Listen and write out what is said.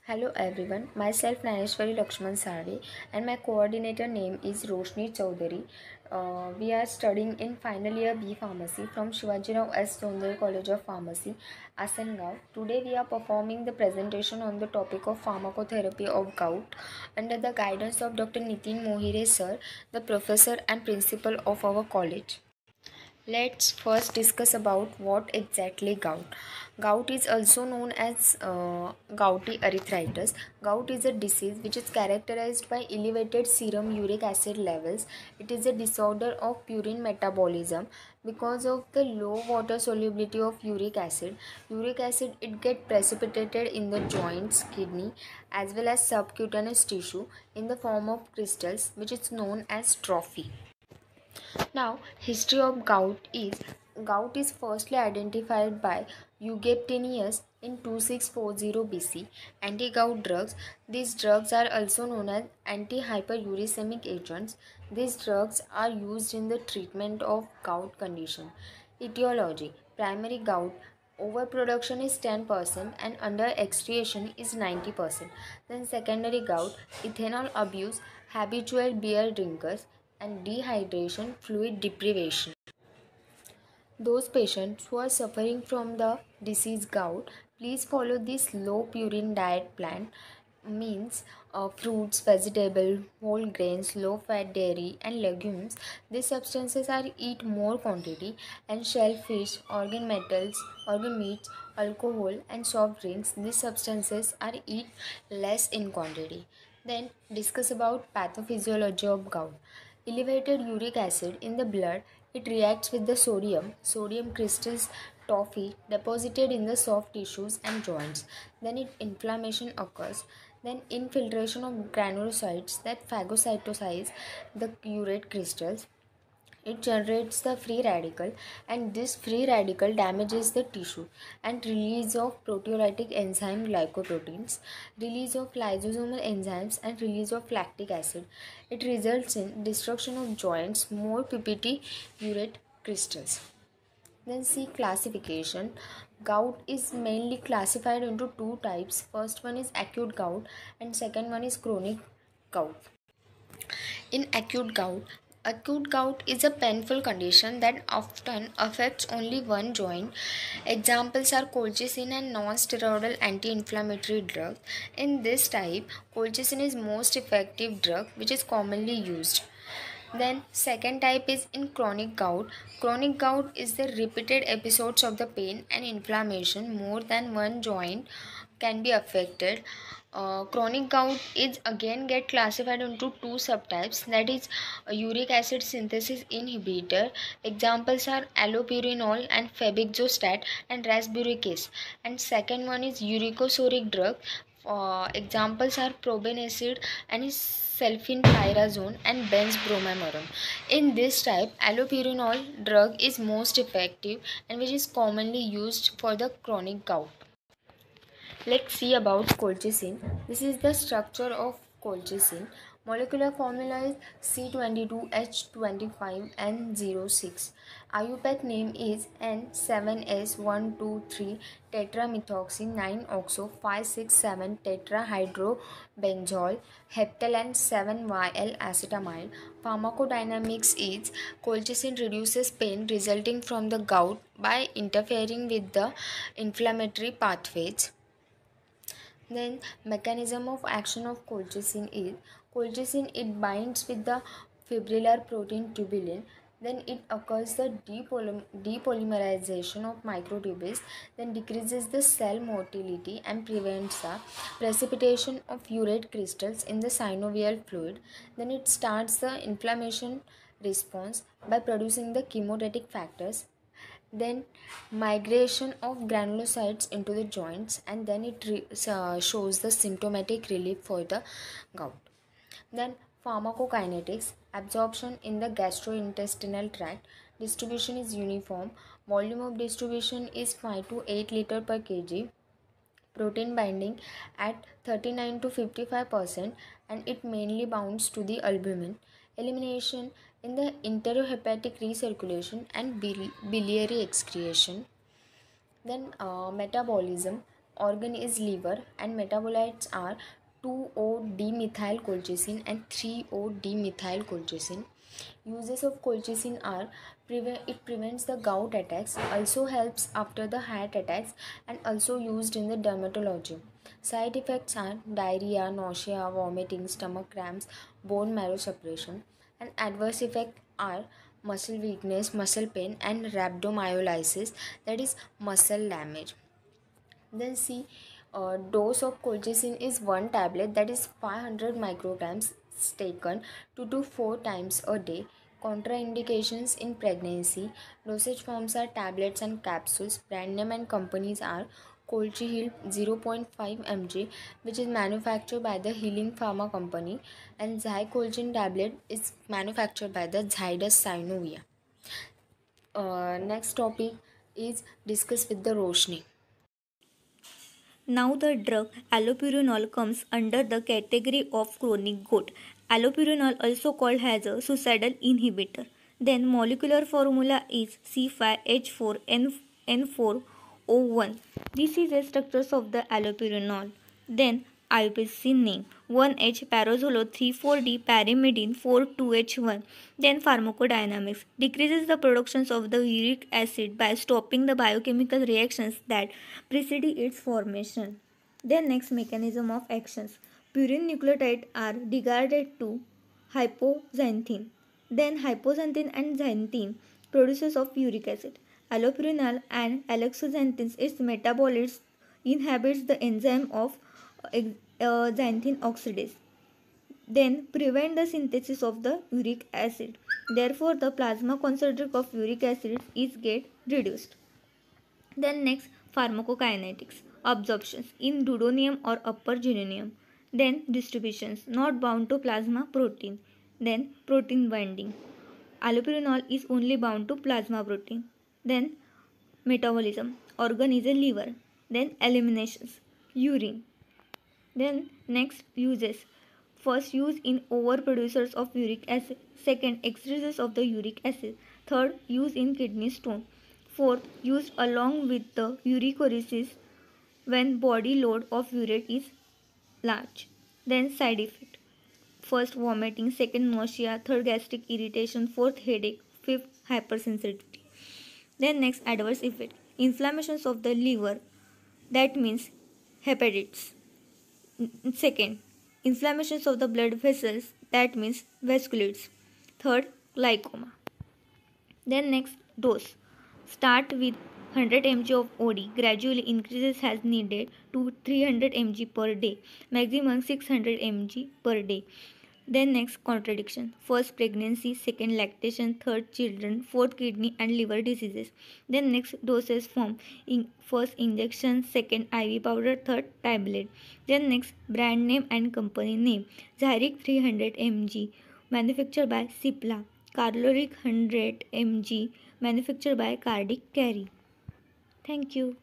Hello everyone, myself Naneshwari Lakshman Sare and my coordinator name is Roshni Chaudhary. We are studying in final year B Pharmacy from Shivajirao S. Sondar College of Pharmacy, Asangaon. Today we are performing the presentation on the topic of pharmacotherapy of gout under the guidance of Dr. Nitin Mohire sir, the professor and principal of our college. Let's first discuss about what exactly gout. Gout is also known as gouty arthritis. Gout is a disease which is characterized by elevated serum uric acid levels. It is a disorder of purine metabolism because of the low water solubility of uric acid. Uric acid it get precipitated in the joints, kidney as well as subcutaneous tissue in the form of crystals which is known as trophy. Now, history of gout is firstly identified by Eugeptenius in 2640 BC. Anti-gout drugs. These drugs are also known as anti-hyperuricemic agents. These drugs are used in the treatment of gout condition. Etiology. Primary gout overproduction is 10% and under excretion is 90%. Then secondary gout, ethanol abuse, habitual beer drinkers, and dehydration, fluid deprivation. Those patients who are suffering from the disease gout, please follow this low purine diet plan. Means fruits, vegetable, whole grains, low fat dairy and legumes. These substances are eat more quantity, and shellfish, organ metals, organ meats, alcohol and soft drinks. These substances are eat less in quantity. Then discuss about pathophysiology of gout. Elevated uric acid in the blood, it reacts with the sodium crystals toffee deposited in the soft tissues and joints. Then inflammation occurs. Then infiltration of granulocytes that phagocytosize the urate crystals. It generates the free radical, and this free radical damages the tissue, and release of proteolytic enzyme glycoproteins, release of lysosomal enzymes and release of lactic acid. It results in destruction of joints, more PPT urate crystals. Then see classification. Gout is mainly classified into two types. First one is acute gout and second one is chronic gout. In acute gout is a painful condition that often affects only one joint. Examples are colchicine and non-steroidal anti-inflammatory drugs. In this type, colchicine is most effective drug which is commonly used. Then second type is in chronic gout. Chronic gout is the repeated episodes of the pain and inflammation. More than one joint can be affected. Chronic gout is again get classified into two subtypes, that is uric acid synthesis inhibitor. Examples are allopurinol and febuxostat and rasburicase. And second one is uricosuric drug. Examples are probenecid and sulfenpyrazone and benzbromamine. In this type, allopurinol drug is most effective and which is commonly used for the chronic gout. Let's see about colchicine. This is the structure of colchicine. Molecular formula is C22H25N06. IUPAC name is N7S123 tetramethoxy 9-oxo 567 tetrahydrobenzol heptalan 7-YL acetamide. Pharmacodynamics is colchicine reduces pain resulting from the gout by interfering with the inflammatory pathways. Then mechanism of action of colchicine it binds with the fibrillar protein tubulin. Then it occurs the depolymerization of microtubules, then decreases the cell motility and prevents the precipitation of urate crystals in the synovial fluid. Then it starts the inflammation response by producing the chemotatic factors, then migration of granulocytes into the joints, and then it shows the symptomatic relief for the gout. Then pharmacokinetics, absorption in the gastrointestinal tract, distribution is uniform, volume of distribution is 5 to 8 liter per kg, protein binding at 39 to 55%, and it mainly bounds to the albumin. Elimination in the enterohepatic recirculation and biliary excretion. Then metabolism, Organ is liver, and metabolites are 2,O-D-methylcolchicine and 3,O-D-methylcolchicine. Uses of colchicine are it prevents the gout attacks, also helps after the heart attacks, and also used in the dermatology. Side effects are diarrhea, nausea, vomiting, stomach cramps, bone marrow suppression, and adverse effects are muscle weakness, muscle pain, and rhabdomyolysis, that is muscle damage. Then see, dose of colchicine is one tablet, that is 500 micrograms, taken 2 to 4 times a day. Contraindications in pregnancy. Dosage forms are tablets and capsules. Brand name and companies are Colchicil 0.5 mg, which is manufactured by the Healing Pharma Company, and Zycolchin tablet is manufactured by the Zydus Synovia. Next topic is discuss with the Roshni. Now the drug allopurinol comes under the category of chronic gout. Allopurinol, also called as a suicidal inhibitor. Then molecular formula is C5H4N4O1. This is the structures of the allopurinol. Then IUPAC name 1H parazolo 3,4-D pyrimidine 4,2H1. Then pharmacodynamics decreases the production of the uric acid by stopping the biochemical reactions that precede its formation. Then next mechanism of actions. Purine nucleotides are degraded to hypoxanthine. Then hypoxanthine and xanthine produces of uric acid. Allopurinol and alloxanthine, its metabolites, inhibits the enzyme of xanthine oxidase, then prevent the synthesis of the uric acid. Therefore, the plasma concentration of uric acid is get reduced. Then next, pharmacokinetics, absorptions in duodenum or upper duodenum. Then distributions, not bound to plasma protein. Then protein binding. Allopurinol is only bound to plasma protein. Then metabolism, organ is a liver. Then eliminations, urine. Then next, uses. First, use in overproducers of uric acid. Second, excesses of the uric acid. Third, use in kidney stone. Fourth, used along with the uricurisis when body load of urate is large. Then side effect. First, vomiting. Second, nausea. Third, gastric irritation. Fourth, headache. Fifth, hypersensitivity. Then next, adverse effect. Inflammations of the liver. That means hepatitis. Second, inflammations of the blood vessels, that means vasculitis. Third, glaucoma. Then next, dose. Start with 100 mg of OD, gradually increases as needed to 300 mg per day, maximum 600 mg per day. Then next, contradiction. First, pregnancy. Second, lactation. Third, children. Fourth, kidney and liver diseases. Then next, doses form. First, injection. Second, IV powder. Third, tablet. Then next, brand name and company name. Zyric 300 mg, manufactured by Cipla. Carloric 100 mg, manufactured by Cardic Carry. Thank you.